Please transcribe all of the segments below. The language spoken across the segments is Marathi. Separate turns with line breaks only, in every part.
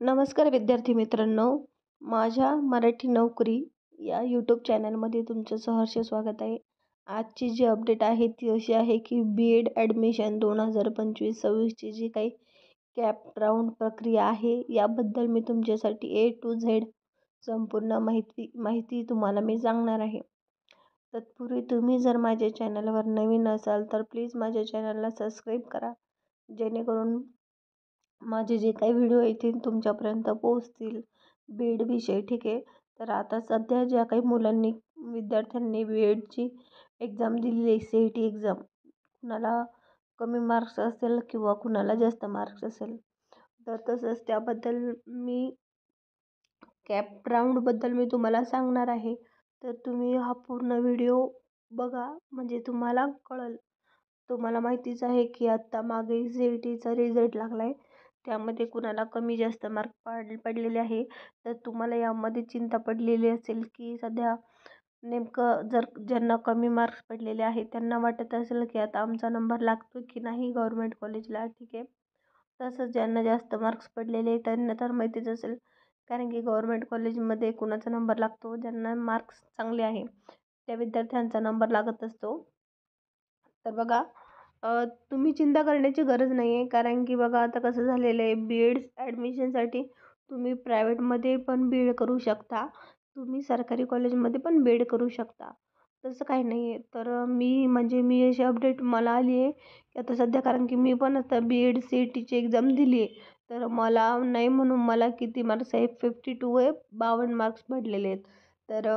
नमस्कार विद्यार्थी मित्रांनो, माझ्या मराठी नोकरी या यूट्यूब चॅनलमध्ये तुमचं सहर्ष स्वागत आहे. आजची जी अपडेट आहे ती अशी आहे की B.Ed ॲडमिशन 2025-26ची जी काही कॅप राऊंड प्रक्रिया आहे याबद्दल मी तुमच्यासाठी A to Z संपूर्ण माहिती तुम्हाला मी सांगणार आहे. तत्पूर्वी तुम्ही जर माझ्या चॅनलवर नवीन असाल तर प्लीज माझ्या चॅनलला सबस्क्राईब करा, जेणेकरून माझे जे काही व्हिडिओ येतील तुमच्यापर्यंत पोहोचतील बीएडविषयी. ठीक आहे. तर आता सध्या ज्या काही विद्यार्थ्यांनी बीएडची एक्झाम दिलेली आहे, CET एक्झाम, कुणाला कमी मार्क्स असेल किंवा कुणाला जास्त मार्क्स असेल, तर तसंच त्याबद्दल मी कॅप राऊंडबद्दल मी तुम्हाला सांगणार आहे. तर तुम्ही हा पूर्ण व्हिडिओ बघा, म्हणजे तुम्हाला कळेल. तुम्हाला माहितीच आहे की आत्ता मागे CETचा रिझल्ट लागला आहे, त्यामध्ये कुणाला कमी जास्त मार्क पडलेले आहे. तर तुम्हाला यामध्ये चिंता पडलेली असेल की सध्या नेमकं जर ज्यांना कमी मार्क्स पडलेले आहेत त्यांना वाटत असेल की आता आमचा नंबर लागतो की नाही गव्हर्मेंट कॉलेजला. ठीक आहे. तसंच ज्यांना जास्त मार्क्स पडलेले त्यांना तर माहितीच असेल, कारण की गव्हर्मेंट कॉलेजमध्ये कुणाचा नंबर लागतो, ज्यांना मार्क्स चांगले आहे त्या विद्यार्थ्यांचा नंबर लागत असतो. तर बघा, तुम्ही चिंता करण्याची गरज नाही आहे, कारण की बघा आता कसं झालेलं आहे, B.Ed ॲडमिशनसाठी तुम्ही प्रायव्हेटमध्ये पण B.Ed करू शकता, तुम्ही सरकारी कॉलेजमध्ये पण B.Ed करू शकता, तसं काही नाही आहे. तर मी अशी अपडेट मला आली आहे की आता सध्या, कारण की मी पण आता B.Ed CETची एक्झाम दिली आहे, तर मला नाही म्हणून मला किती मार्क्स आहे, 52 आहे, 52 मार्क्स पडलेले आहेत. तर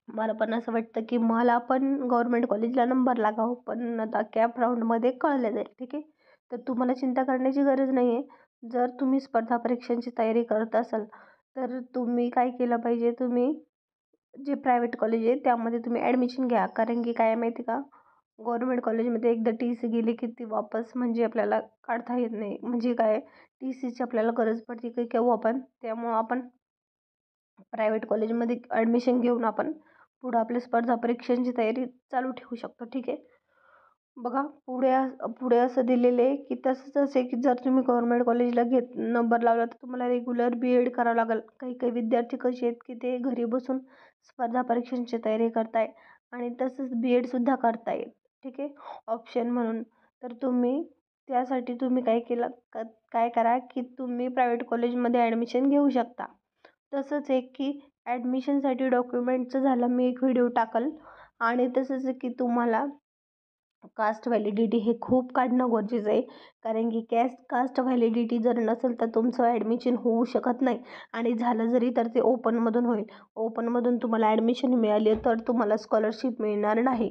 मला पण असं वाटतं की मला पण गव्हर्मेंट कॉलेजला नंबर लागावं, पण आता कॅप राऊंडमध्ये कळलं जाईल. ठीक आहे. तर तुम्हाला चिंता करण्याची गरज नाही आहे. जर तुम्ही स्पर्धा परीक्षांची तयारी करत असाल तर तुम्ही काय केलं पाहिजे, तुम्ही जे प्रायव्हेट कॉलेज आहे त्यामध्ये तुम्ही ॲडमिशन घ्या, कारण की काय माहिती का, गव्हर्मेंट कॉलेजमध्ये एकदा TC गेली की ती वापस म्हणजे आपल्याला काढता येत नाही. म्हणजे काय, TCची आपल्याला गरज पडते की केव्हा पण, त्यामुळं आपण प्रायव्हेट कॉलेजमध्ये ॲडमिशन घेऊन आपण पुढं आपल्या स्पर्धा परीक्षांची तयारी चालू ठेवू शकतो. ठीक आहे. बघा, पुढे असं दिलेलं आहे की तसंच आहे की जर तुम्ही गव्हर्मेंट कॉलेजला नंबर लावला तर तुम्हाला रेग्युलर B.Ed करावं लागेल. काही काही विद्यार्थी कसे आहेत की ते घरी बसून स्पर्धा परीक्षांची तयारी करताय आणि तसंच B.Edसुद्धा करताय. ठीक आहे, ऑप्शन म्हणून. तर त्यासाठी तुम्ही काय करा की तुम्ही प्रायव्हेट कॉलेजमध्ये ॲडमिशन घेऊ शकता. तसंच आहे की ॲडमिशनसाठी डॉक्युमेंटचं झालं, मी एक व्हिडिओ टाकल. आणि तसंच आहे की तुम्हाला कास्ट व्हॅलिडिटी हे खूप काढणं गरजेचं आहे, कारण की कास्ट व्हॅलिडिटी जर नसेल तर तुमचं ॲडमिशन होऊ शकत नाही, आणि झालं जरी तर ते ओपनमधून होईल. ओपनमधून तुम्हाला ॲडमिशन मिळाली तर तुम्हाला स्कॉलरशिप मिळणार नाही,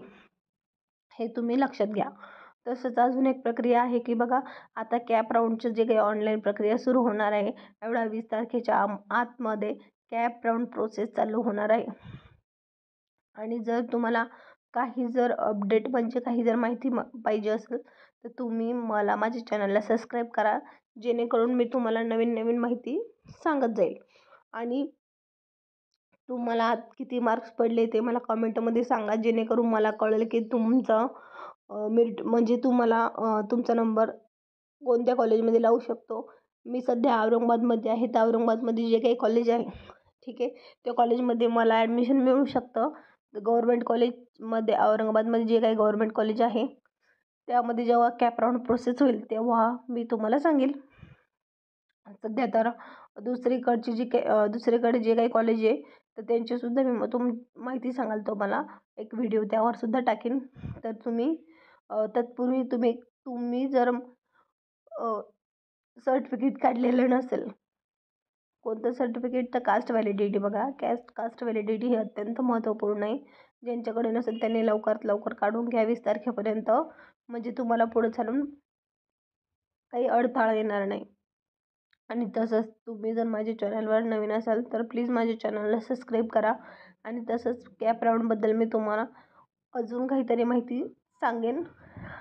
हे तुम्ही लक्षात घ्या. तसंच अजून एक प्रक्रिया आहे की बघा, आता कॅप राऊंडचं जे काही ऑनलाईन प्रक्रिया सुरू होणार आहे, एवढ्या 20 तारखेच्या आतमध्ये कॅप राऊंड प्रोसेस चालू होणार आहे. आणि जर तुम्हाला जर अपडेट म्हणजे काही जर माहिती पाहिजे असेल तर तुम्ही माझ्या चॅनलला सबस्क्राईब करा, जेणेकरून मी तुम्हाला नवीन नवीन माहिती सांगत जाईल. आणि तुम्हाला आत किती मार्क्स पडले ते मला कमेंटमध्ये सांगा, जेणेकरून मला कळेल की तुमचं मेरिट म्हणजे तुम्हाला तुमचा नंबर कोणत्या कॉलेजमध्ये लावू शकतो. मी सध्या औरंगाबादमध्ये आहे, तर औरंगाबादमध्ये जे काही कॉलेज आहे, ठीक आहे, त्या कॉलेजमध्ये मला ॲडमिशन मिळू शकतं. गव्हर्मेंट कॉलेजमध्ये, औरंगाबादमध्ये जे काही गव्हर्मेंट कॉलेज आहे त्यामध्ये जेव्हा कॅप राऊंड प्रोसेस होईल तेव्हा मी तुम्हाला सांगेल. सध्या तर दुसरीकडे जे काही कॉलेज आहे तर त्यांचीसुद्धा मी माहिती सांगाल तुम्हाला, एक व्हिडिओ त्यावर सुद्धा टाकेन. तर तत्पूर्वी तुम्ही जर सर्टिफिकेट काढलेलं नसेल, कोणतं सर्टिफिकेट, तर कास्ट व्हॅलिडिटी बघा. कास्ट व्हॅलिडिटी ही अत्यंत महत्त्वपूर्ण आहे. ज्यांच्याकडे नसेल त्यांनी लवकरात लवकर काढून घ्या 20 तारखेपर्यंत, म्हणजे तुम्हाला पुढे चालून काही अडथळा येणार नाही. आणि तसंच तुम्ही जर माझ्या चॅनलवर नवीन असाल तर प्लीज माझ्या चॅनलला सबस्क्राईब करा. आणि तसंच कॅप राऊंडबद्दल मी तुम्हाला अजून काहीतरी माहिती सांगेन,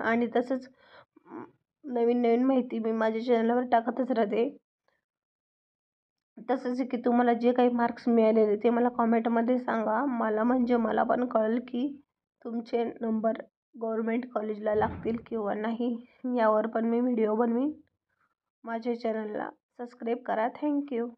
आणि तसंच नवीन नवीन माहिती मी माझ्या चॅनलवर टाकतच राहते. तसंच की तुम्हाला जे काही मार्क्स मिळालेले ते मला कॉमेंटमध्ये सांगा, म्हणजे मला पण कळेल की तुमचे नंबर गव्हर्मेंट कॉलेजला लागतील किंवा नाही. यावर पण मी व्हिडिओ बनवीन. माझ्या चॅनलला सबस्क्राईब करा. थँक्यू.